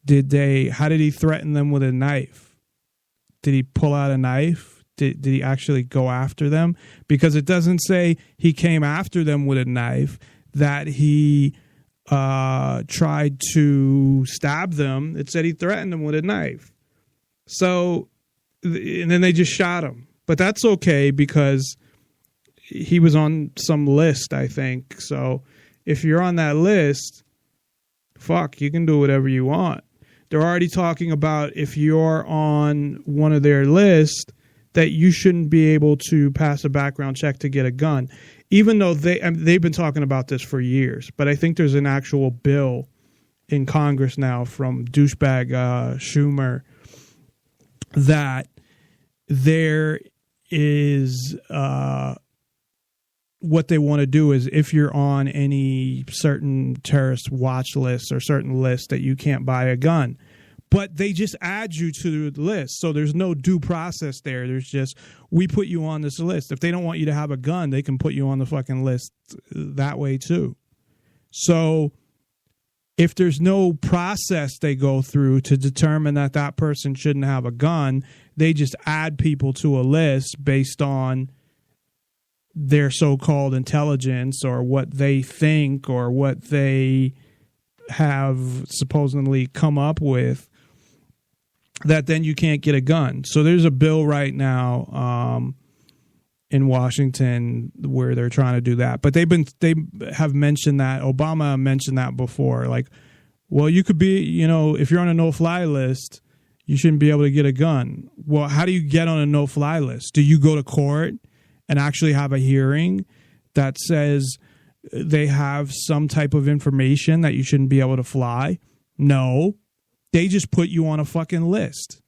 How did he threaten them with a knife? Did he pull out a knife? Did he actually go after them? Because it doesn't say he came after them with a knife, that he tried to stab them. It said he threatened them with a knife. So, and then they just shot him. But that's okay because he was on some list, I think. So if you're on that list, fuck, you can do whatever you want. They're already talking about if you're on one of their lists that you shouldn't be able to pass a background check to get a gun, even though they've been talking about this for years. But I think there's an actual bill in Congress now from douchebag Schumer that there is what they want to do is if you're on any certain terrorist watch list or certain list that you can't buy a gun. But they just add you to the list. So there's no due process there. There's just, we put you on this list. If they don't want you to have a gun, they can put you on the fucking list that way too. So if there's no process they go through to determine that that person shouldn't have a gun, they just add people to a list based on their so-called intelligence or what they think or what they have supposedly come up with, that then you can't get a gun. So there's a bill right now in Washington where they're trying to do that. But they have mentioned that. Obama mentioned that before. Like, well, you could be, if you're on a no-fly list, you shouldn't be able to get a gun. Well, how do you get on a no-fly list? Do you go to court and actually have a hearing that says they have some type of information that you shouldn't be able to fly? No. They just put you on a fucking list.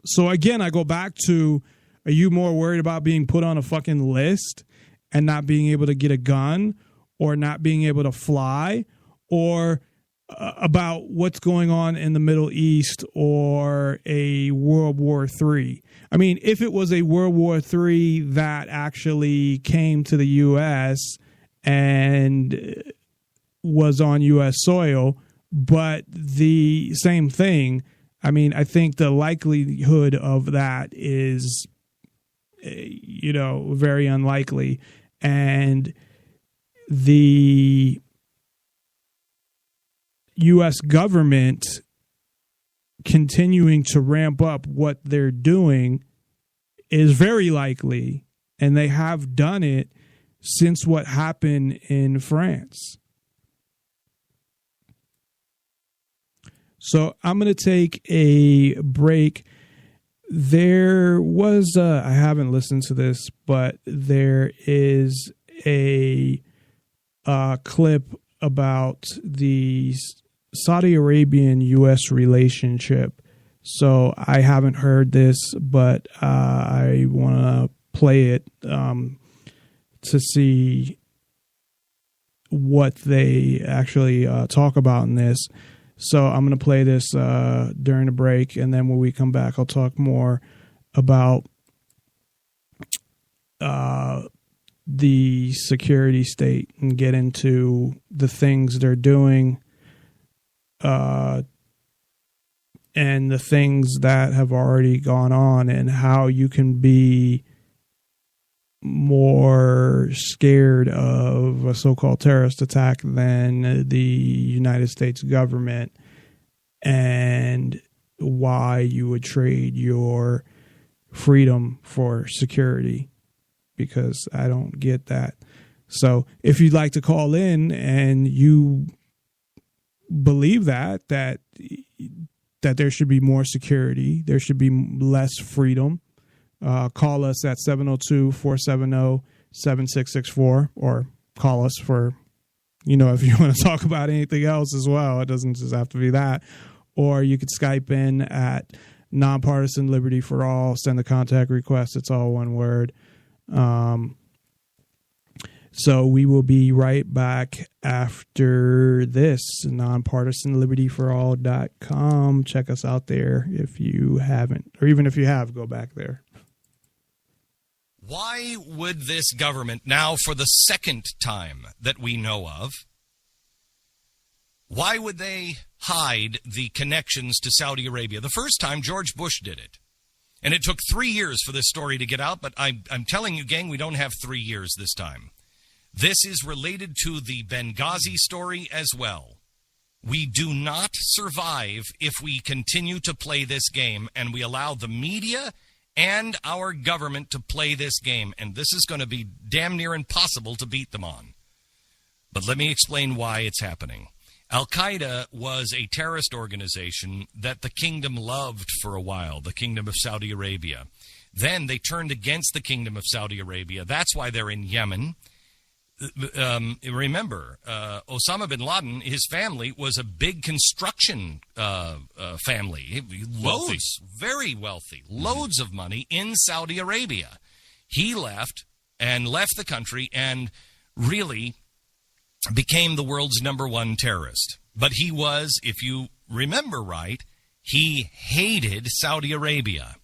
So again, I go back to, are you more worried about being put on a fucking list and not being able to get a gun or not being able to fly, or about what's going on in the Middle East or a World War III? I mean, if it was a World War III that actually came to the U.S. and was on U.S. soil, but the same thing, I mean, I think the likelihood of that is, very unlikely. And the U.S. government continuing to ramp up what they're doing is very likely, and they have done it since what happened in France. So I'm going to take a break. There was, I haven't listened to this, but there is a clip about the Saudi Arabian-U.S. relationship. So I haven't heard this, but I want to play it to see what they actually talk about in this. So I'm going to play this during the break, and then when we come back, I'll talk more about the security state and get into the things they're doing and the things that have already gone on, and how you can be more scared of a so-called terrorist attack than the United States government, and why you would trade your freedom for security, because I don't get that. So if you'd like to call in and you believe that there should be more security, there should be less freedom, call us at 702-470-7664, or call us for, if you want to talk about anything else as well. It doesn't just have to be that. Or you could Skype in at NonPartisanLIbertyForall, send the contact request. It's all one word. So we will be right back after this. NonPartisanLIbertyForall.com. Check us out there if you haven't, or even if you have, go back there. Why would this government, now for the second time that we know of, why would they hide the connections to Saudi Arabia. The first time, George Bush did it. And it took 3 years for this story to get out, but I'm telling you, gang, we don't have 3 years this time. This is related to the Benghazi story as well. We do not survive if we continue to play this game and we allow the media and our government to play this game. And this is going to be damn near impossible to beat them on. But let me explain why it's happening. Al-Qaeda was a terrorist organization that the kingdom loved for a while, the Kingdom of Saudi Arabia. Then they turned against the Kingdom of Saudi Arabia. That's why they're in Yemen. Remember, Osama bin Laden, his family was a big construction family. Loads, very wealthy, loads of money in Saudi Arabia. He left the country and really became the world's #1 terrorist. But he was, if you remember right, he hated Saudi Arabia.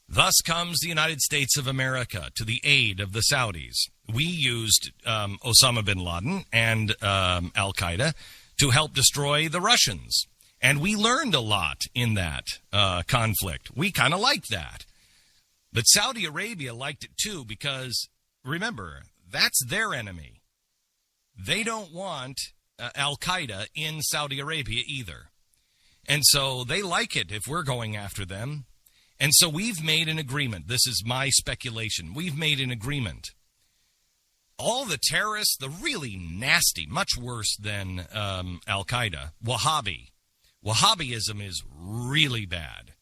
Thus comes the United States of America to the aid of the Saudis. We used Osama bin Laden and Al-Qaeda to help destroy the Russians. And we learned a lot in that conflict. We kind of liked that. But Saudi Arabia liked it too because, remember, that's their enemy. They don't want Al-Qaeda in Saudi Arabia either. And so they like it if we're going after them. And so we've made an agreement. This is my speculation. We've made an agreement. All the terrorists, the really nasty, much worse than Al-Qaeda, Wahhabism is really bad.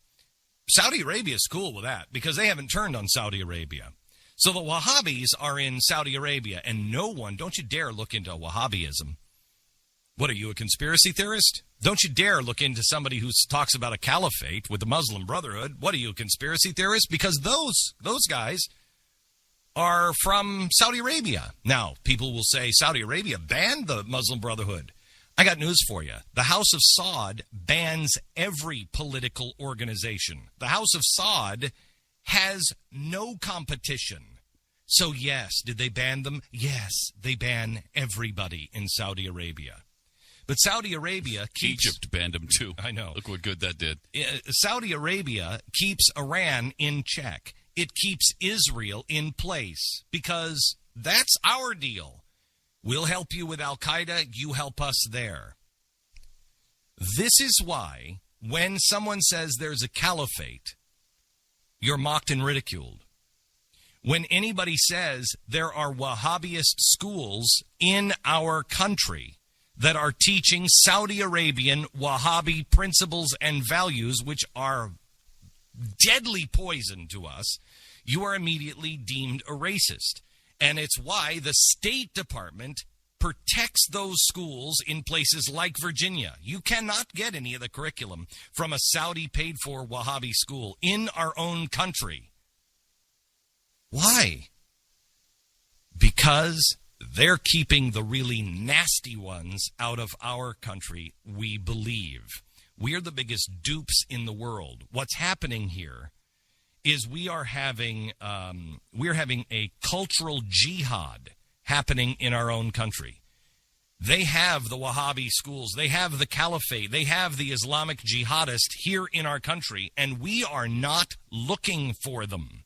Saudi Arabia is cool with that because they haven't turned on Saudi Arabia. So the Wahhabis are in Saudi Arabia, and no one, don't you dare look into Wahhabism. What, are you a conspiracy theorist? Don't you dare look into somebody who talks about a caliphate with the Muslim Brotherhood. What, are you a conspiracy theorist? Because those guys are from Saudi Arabia. Now, people will say Saudi Arabia banned the Muslim Brotherhood. I got news for you. The House of Saud bans every political organization. The House of Saud has no competition. So yes, did they ban them? Yes, they ban everybody in Saudi Arabia. But Saudi Arabia keeps... Egypt banned them too. I know. Look what good that did. Saudi Arabia keeps Iran in check. It keeps Israel in place because that's our deal. We'll help you with Al-Qaeda. You help us there. This is why when someone says there's a caliphate, you're mocked and ridiculed. When anybody says there are Wahhabist schools in our country that are teaching Saudi Arabian Wahhabi principles and values, which are deadly poison to us, you are immediately deemed a racist. And it's why the State Department protects those schools in places like Virginia. You cannot get any of the curriculum from a Saudi-paid-for Wahhabi school in our own country. Why? Because they're keeping the really nasty ones out of our country, we believe. We are the biggest dupes in the world. What's happening here is we're having a cultural jihad happening in our own country. They have the Wahhabi schools. They have the caliphate. They have the Islamic jihadist here in our country, and we are not looking for them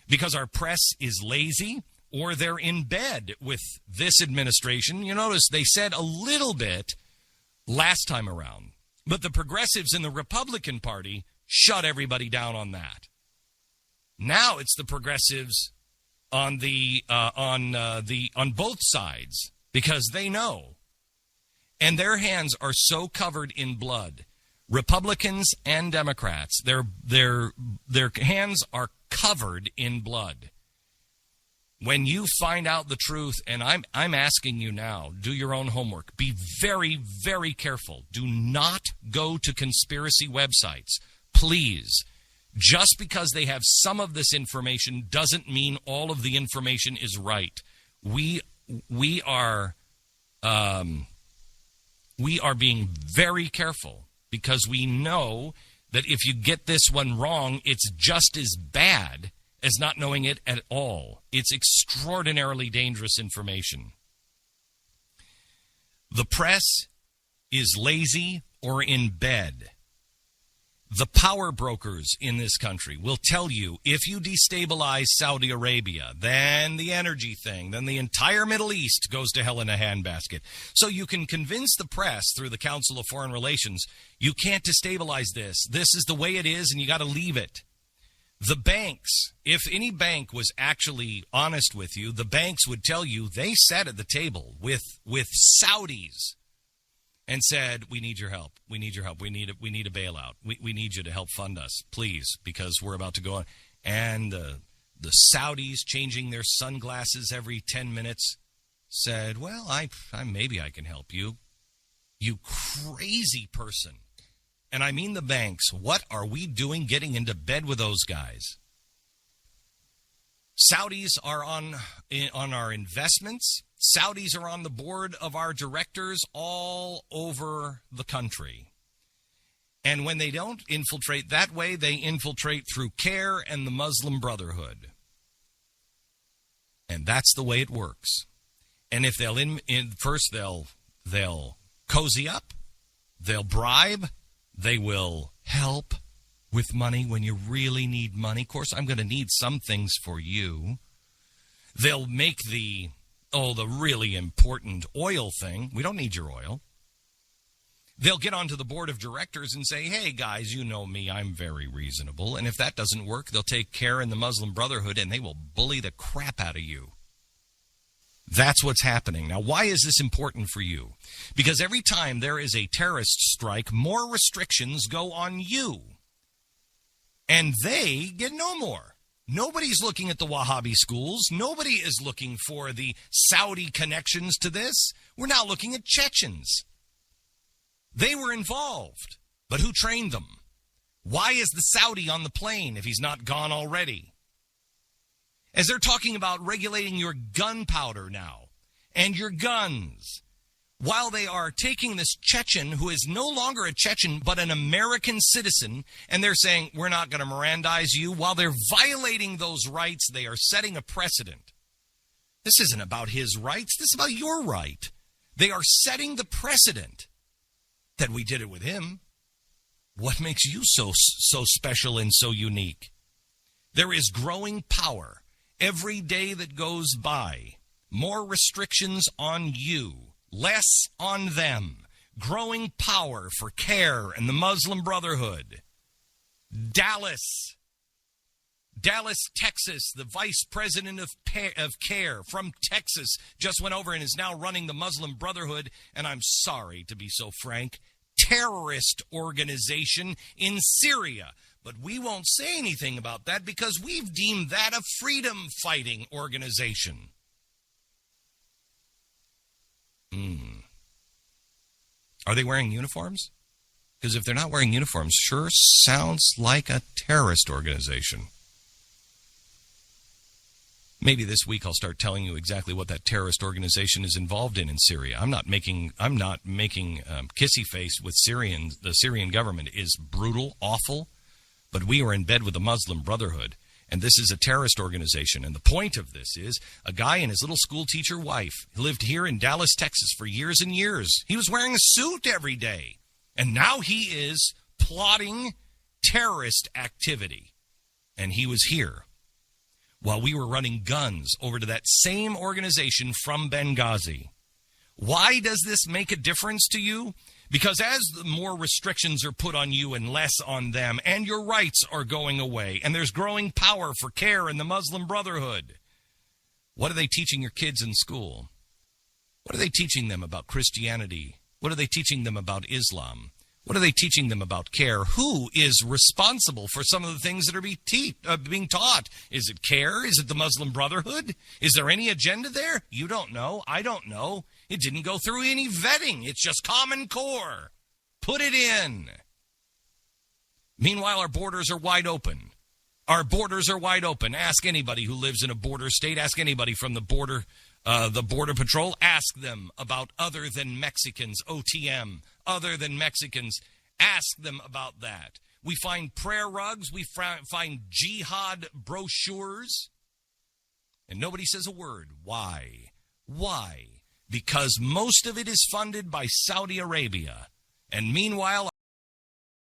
because our press is lazy or they're in bed with this administration. You notice they said a little bit last time around, but the progressives in the Republican Party shut everybody down on that. Now it's the progressives on both sides because they know, and their hands are so covered in blood. Republicans and Democrats, their hands are covered in blood. When you find out the truth, and I'm asking you now, do your own homework. Be very, very careful. Do not go to conspiracy websites, please. Just because they have some of this information doesn't mean all of the information is right. We are being very careful because we know that if you get this one wrong, it's just as bad as not knowing it at all. It's extraordinarily dangerous information. The press is lazy or in bed. The power brokers in this country will tell you if you destabilize Saudi Arabia, then the energy thing, then the entire Middle East goes to hell in a handbasket. So you can convince the press through the Council of Foreign Relations, you can't destabilize this. This is the way it is, and you got to leave it. The banks, if any bank was actually honest with you, the banks would tell you they sat at the table with Saudis and said, we need your help. We need your help. We need a bailout. We need you to help fund us, please, because we're about to go on. And the Saudis, changing their sunglasses every 10 minutes, said, well, I maybe I can help you. You crazy person. And I mean the banks. What are we doing getting into bed with those guys? Saudis are on our investments. Saudis are on the board of our directors all over the country. And when they don't infiltrate that way, they infiltrate through CARE and the Muslim Brotherhood. And that's the way it works. And if first they'll cozy up, they'll bribe, they will help with money when you really need money. Of course, I'm going to need some things for you. They'll make the really important oil thing. We don't need your oil. They'll get onto the board of directors and say, hey, guys, you know me, I'm very reasonable. And if that doesn't work, they'll take CARE and the Muslim Brotherhood, and they will bully the crap out of you. That's what's happening. Now, why is this important for you? Because every time there is a terrorist strike, more restrictions go on you. And they get no more. Nobody's looking at the Wahhabi schools. Nobody is looking for the Saudi connections to this. We're now looking at Chechens. They were involved. But who trained them? Why is the Saudi on the plane if he's not gone already? As they're talking about regulating your gunpowder now and your guns, while they are taking this Chechen, who is no longer a Chechen but an American citizen, and they're saying, we're not going to Mirandize you, while they're violating those rights, they are setting a precedent. This isn't about his rights. This is about your right. They are setting the precedent that we did it with him. What makes you so special and so unique? There is growing power every day that goes by. More restrictions on you. Less on them. Growing power for CARE and the Muslim Brotherhood. Dallas, Texas, the vice president of CARE from Texas just went over and is now running the Muslim Brotherhood, and I'm sorry to be so frank, terrorist organization in Syria. But we won't say anything about that because we've deemed that a freedom-fighting organization. Are they wearing uniforms? Because if they're not wearing uniforms, sure sounds like a terrorist organization. Maybe this week I'll start telling you exactly what that terrorist organization is involved in Syria. I'm not making kissy face with Syrians. The Syrian government is brutal, awful, but we are in bed with the Muslim Brotherhood. And this is a terrorist organization. And the point of this is a guy and his little school teacher wife lived here in Dallas, Texas for years and years. He was wearing a suit every day. And now he is plotting terrorist activity. And he was here while we were running guns over to that same organization from Benghazi. Why does this make a difference to you? Because as more restrictions are put on you and less on them, and your rights are going away, and there's growing power for CARE and the Muslim Brotherhood, what are they teaching your kids in school? What are they teaching them about Christianity? What are they teaching them about Islam? What are they teaching them about CARE? Who is responsible for some of the things that are being taught? Is it CARE? Is it the Muslim Brotherhood? Is there any agenda there? You don't know. I don't know. It didn't go through any vetting. It's just Common Core. Put it in. Meanwhile, our borders are wide open. Our borders are wide open. Ask anybody who lives in a border state. Ask anybody from the Border Patrol. Ask them about other than Mexicans, OTM, other than Mexicans. Ask them about that. We find prayer rugs. We find jihad brochures. And nobody says a word. Why? Why? Because most of it is funded by Saudi Arabia. And meanwhile,